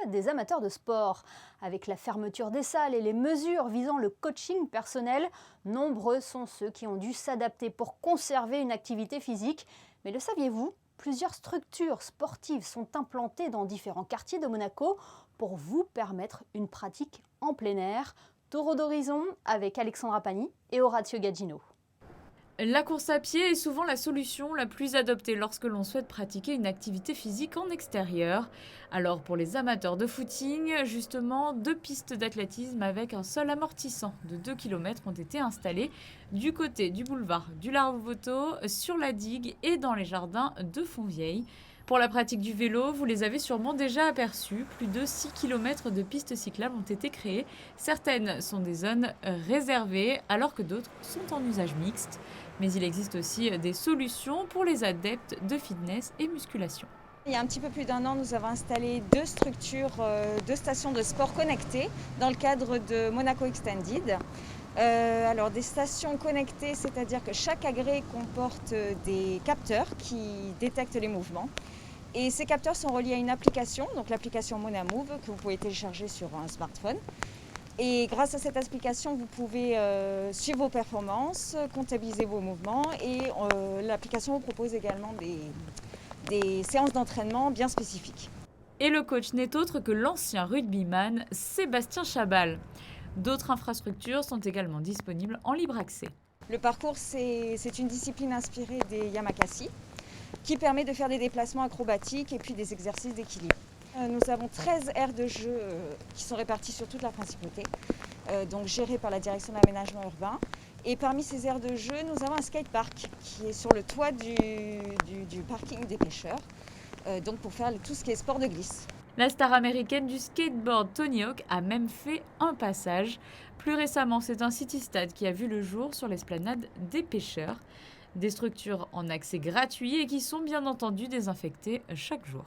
des amateurs de sport. Avec la fermeture des salles et les mesures visant le coaching personnel, nombreux sont ceux qui ont dû s'adapter pour conserver une activité physique. Mais le saviez-vous ? Plusieurs structures sportives sont implantées dans différents quartiers de Monaco pour vous permettre une pratique en plein air. Tour d'horizon avec Alexandra Pani et Orazio Gaggino. La course à pied est souvent la solution la plus adoptée lorsque l'on souhaite pratiquer une activité physique en extérieur. Alors pour les amateurs de footing, justement, 2 pistes d'athlétisme avec un seul amortissant de 2 km ont été installées du côté du boulevard du Larvoto, sur la digue et dans les jardins de Fontvieille. Pour la pratique du vélo, vous les avez sûrement déjà aperçus. Plus de 6 km de pistes cyclables ont été créées. Certaines sont des zones réservées alors que d'autres sont en usage mixte. Mais il existe aussi des solutions pour les adeptes de fitness et musculation. Il y a un petit peu plus d'1 an, nous avons installé 2 structures, 2 stations de sport connectées dans le cadre de Monaco Extended. Alors des stations connectées, c'est-à-dire que chaque agrès comporte des capteurs qui détectent les mouvements. Et ces capteurs sont reliés à une application, donc l'application Monamove, que vous pouvez télécharger sur un smartphone. Et grâce à cette application, vous pouvez suivre vos performances, comptabiliser vos mouvements et l'application vous propose également des séances d'entraînement bien spécifiques. Et le coach n'est autre que l'ancien rugbyman Sébastien Chabal. D'autres infrastructures sont également disponibles en libre accès. Le parcours, c'est une discipline inspirée des Yamakasi qui permet de faire des déplacements acrobatiques et puis des exercices d'équilibre. Nous avons 13 aires de jeu qui sont réparties sur toute la principauté, donc gérées par la direction de l'aménagement urbain. Et parmi ces aires de jeu, nous avons un skatepark qui est sur le toit du parking des pêcheurs, donc pour faire tout ce qui est sport de glisse. La star américaine du skateboard Tony Hawk a même fait un passage. Plus récemment, c'est un city-stade qui a vu le jour sur l'esplanade des pêcheurs. Des structures en accès gratuit et qui sont bien entendu désinfectées chaque jour.